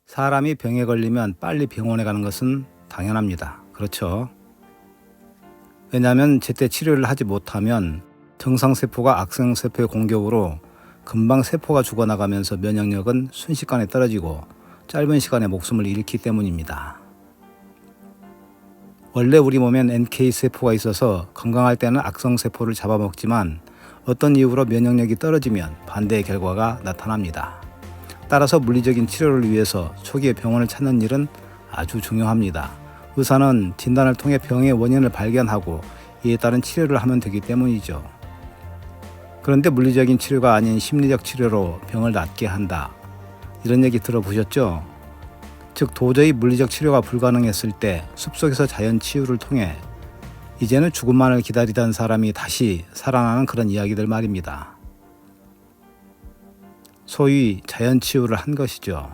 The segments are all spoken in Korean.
사람이 병에 걸리면 빨리 병원에 가는 것은 당연합니다. 그렇죠? 왜냐하면 제때 치료를 하지 못하면 정상세포가 악성세포의 공격으로 금방 세포가 죽어나가면서 면역력은 순식간에 떨어지고 짧은 시간에 목숨을 잃기 때문입니다. 원래 우리 몸엔 NK세포가 있어서 건강할 때는 악성세포를 잡아먹지만 어떤 이유로 면역력이 떨어지면 반대의 결과가 나타납니다. 따라서 물리적인 치료를 위해서 초기에 병원을 찾는 일은 아주 중요합니다. 의사는 진단을 통해 병의 원인을 발견하고 이에 따른 치료를 하면 되기 때문이죠. 그런데 물리적인 치료가 아닌 심리적 치료로 병을 낫게 한다. 이런 얘기 들어보셨죠? 즉 도저히 물리적 치료가 불가능했을 때 숲속에서 자연 치유를 통해 이제는 죽음만을 기다리던 사람이 다시 살아나는 그런 이야기들 말입니다. 소위 자연 치유를 한 것이죠.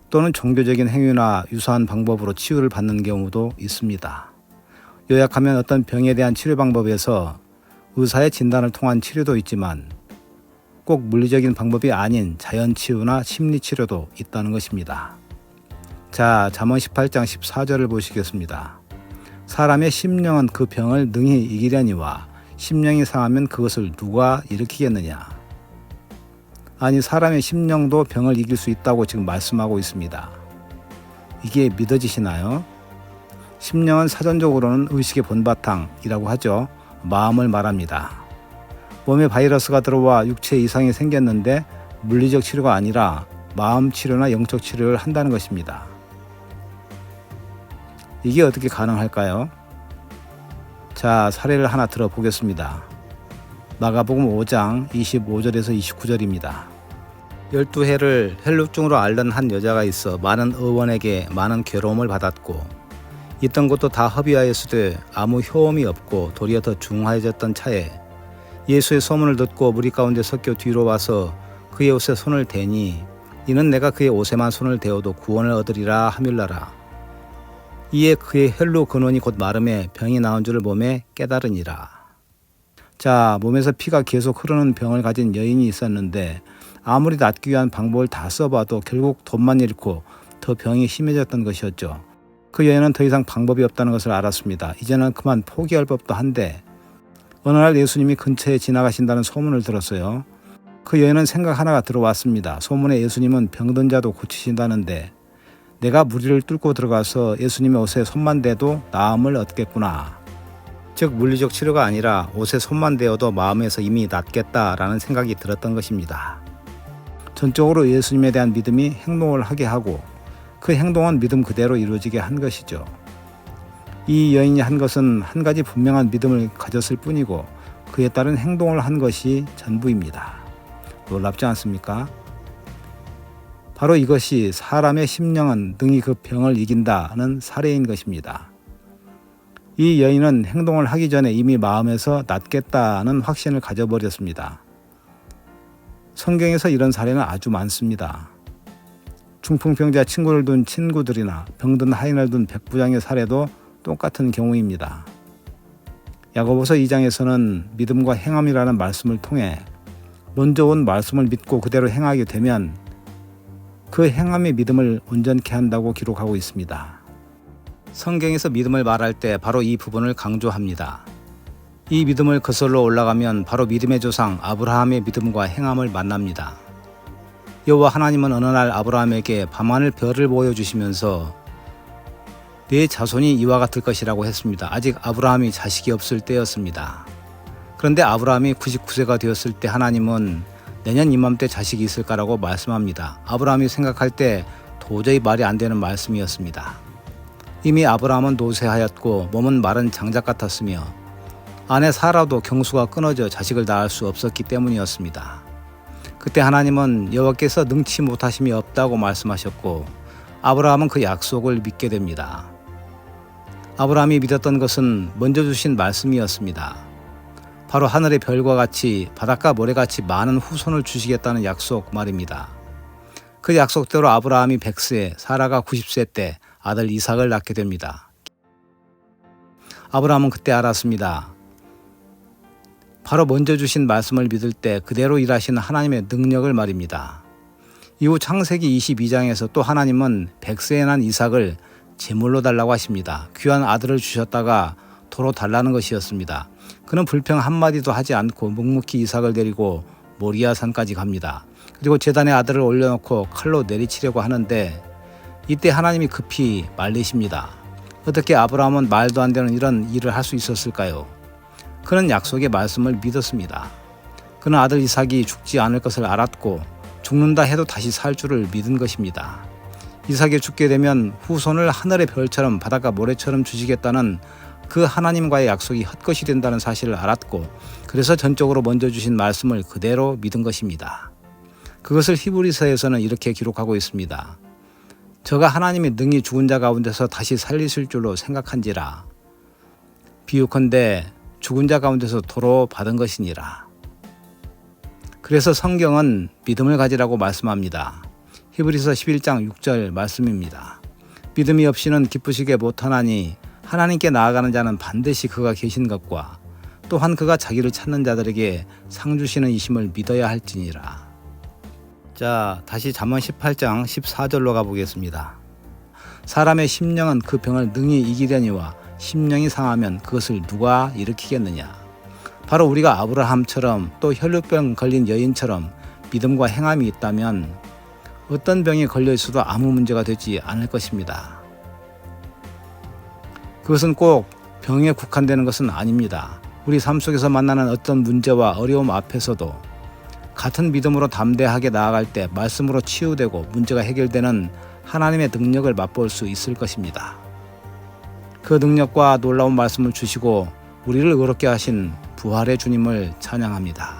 또는 종교적인 행위나 유사한 방법으로 치유를 받는 경우도 있습니다. 요약하면 어떤 병에 대한 치료 방법에서 의사의 진단을 통한 치료도 있지만 꼭 물리적인 방법이 아닌 자연 치유나 심리 치료도 있다는 것입니다. 자, 잠언 18장 14절을 보시겠습니다. 사람의 심령은 그 병을 능히 이기려니와 심령이 상하면 그것을 누가 일으키겠느냐. 아니 사람의 심령도 병을 이길 수 있다고 지금 말씀하고 있습니다. 이게 믿어지시나요? 심령은 사전적으로는 의식의 본바탕이라고 하죠. 마음을 말합니다. 몸에 바이러스가 들어와 육체 이상이 생겼는데 물리적 치료가 아니라 마음 치료나 영적 치료를 한다는 것입니다. 이게 어떻게 가능할까요? 자, 사례를 하나 들어보겠습니다. 마가복음 5장 25절에서 29절입니다. 12해를 혈루증으로 앓는 한 여자가 있어 많은 의원에게 많은 괴로움을 받았고 있던 것도 다 허비하였으되 아무 효험이 없고 도리어 더 중하여졌던 차에 예수의 소문을 듣고 무리 가운데 섞여 뒤로 와서 그의 옷에 손을 대니 이는 내가 그의 옷에만 손을 대어도 구원을 얻으리라 하밀라라. 이에 그의 혈루 근원이 곧 마름에 병이 나은 줄을 몸에 깨달으니라. 자, 몸에서 피가 계속 흐르는 병을 가진 여인이 있었는데 아무리 낫기 위한 방법을 다 써봐도 결국 돈만 잃고 더 병이 심해졌던 것이었죠. 그 여인은 더 이상 방법이 없다는 것을 알았습니다. 이제는 그만 포기할 법도 한데 어느 날 예수님이 근처에 지나가신다는 소문을 들었어요. 그 여인은 생각 하나가 들어왔습니다. 소문에 예수님은 병든 자도 고치신다는데 내가 무리를 뚫고 들어가서 예수님의 옷에 손만 대도 나음을 얻겠구나. 즉 물리적 치료가 아니라 옷에 손만 대어도 마음에서 이미 낫겠다라는 생각이 들었던 것입니다. 전적으로 예수님에 대한 믿음이 행동을 하게 하고 그 행동은 믿음 그대로 이루어지게 한 것이죠. 이 여인이 한 것은 한 가지 분명한 믿음을 가졌을 뿐이고 그에 따른 행동을 한 것이 전부입니다. 놀랍지 않습니까? 바로 이것이 사람의 심령은 능히 그 병을 이긴다는 사례인 것입니다. 이 여인은 행동을 하기 전에 이미 마음에서 낫겠다는 확신을 가져버렸습니다. 성경에서 이런 사례는 아주 많습니다. 중풍병자 친구를 둔 친구들이나 병든 하인을 둔 백부장의 사례도 똑같은 경우입니다. 야고보서 2장에서는 믿음과 행함이라는 말씀을 통해 먼저 온 말씀을 믿고 그대로 행하게 되면 그 행함이 믿음을 온전케 한다고 기록하고 있습니다. 성경에서 믿음을 말할 때 바로 이 부분을 강조합니다. 이 믿음을 거슬러 올라가면 바로 믿음의 조상 아브라함의 믿음과 행함을 만납니다. 여호와 하나님은 어느 날 아브라함에게 밤하늘 별을 보여주시면서 네 자손이 이와 같을 것이라고 했습니다. 아직 아브라함이 자식이 없을 때였습니다. 그런데 아브라함이 99세가 되었을 때 하나님은 내년 이맘때 자식이 있을까라고 말씀합니다. 아브라함이 생각할 때 도저히 말이 안 되는 말씀이었습니다. 이미 아브라함은 노쇠하였고 몸은 마른 장작 같았으며 아내 사라도 경수가 끊어져 자식을 낳을 수 없었기 때문이었습니다. 그때 하나님은 여호와께서 능치 못하심이 없다고 말씀하셨고 아브라함은 그 약속을 믿게 됩니다. 아브라함이 믿었던 것은 먼저 주신 말씀이었습니다. 바로 하늘의 별과 같이 바닷가 모래같이 많은 후손을 주시겠다는 약속 말입니다. 그 약속대로 아브라함이 100세, 사라가 90세 때 아들 이삭을 낳게 됩니다. 아브라함은 그때 알았습니다. 바로 먼저 주신 말씀을 믿을 때 그대로 일하시는 하나님의 능력을 말입니다. 이후 창세기 22장에서 또 하나님은 100세에 난 이삭을 제물로 달라고 하십니다. 귀한 아들을 주셨다가 도로 달라는 것이었습니다. 그는 불평 한마디도 하지 않고 묵묵히 이삭을 데리고 모리아 산까지 갑니다. 그리고 제단에 아들을 올려놓고 칼로 내리치려고 하는데 이때 하나님이 급히 말리십니다. 어떻게 아브라함은 말도 안 되는 이런 일을 할 수 있었을까요? 그는 약속의 말씀을 믿었습니다. 그는 아들 이삭이 죽지 않을 것을 알았고 죽는다 해도 다시 살 줄을 믿은 것입니다. 이삭이 죽게 되면 후손을 하늘의 별처럼 바닷가 모래처럼 주시겠다는 그 하나님과의 약속이 헛것이 된다는 사실을 알았고 그래서 전적으로 먼저 주신 말씀을 그대로 믿은 것입니다. 그것을 히브리서에서는 이렇게 기록하고 있습니다. 저가 하나님의 능히 죽은 자 가운데서 다시 살리실 줄로 생각한지라. 비유컨대 죽은 자 가운데서 도로 받은 것이니라. 그래서 성경은 믿음을 가지라고 말씀합니다. 히브리서 11장 6절 말씀입니다. 믿음이 없이는 기쁘시게 못하나니 하나님께 나아가는 자는 반드시 그가 계신 것과 또한 그가 자기를 찾는 자들에게 상 주시는 이심을 믿어야 할지니라. 자, 다시 잠언 18장 14절로 가보겠습니다. 사람의 심령은 그 병을 능히 이기려니와 심령이 상하면 그것을 누가 일으키겠느냐. 바로 우리가 아브라함처럼 또 혈루병 걸린 여인처럼 믿음과 행함이 있다면 어떤 병에 걸려 있어도 아무 문제가 되지 않을 것입니다. 그것은 꼭 병에 국한되는 것은 아닙니다. 우리 삶 속에서 만나는 어떤 문제와 어려움 앞에서도 같은 믿음으로 담대하게 나아갈 때 말씀으로 치유되고 문제가 해결되는 하나님의 능력을 맛볼 수 있을 것입니다. 그 능력과 놀라운 말씀을 주시고 우리를 의롭게 하신 부활의 주님을 찬양합니다.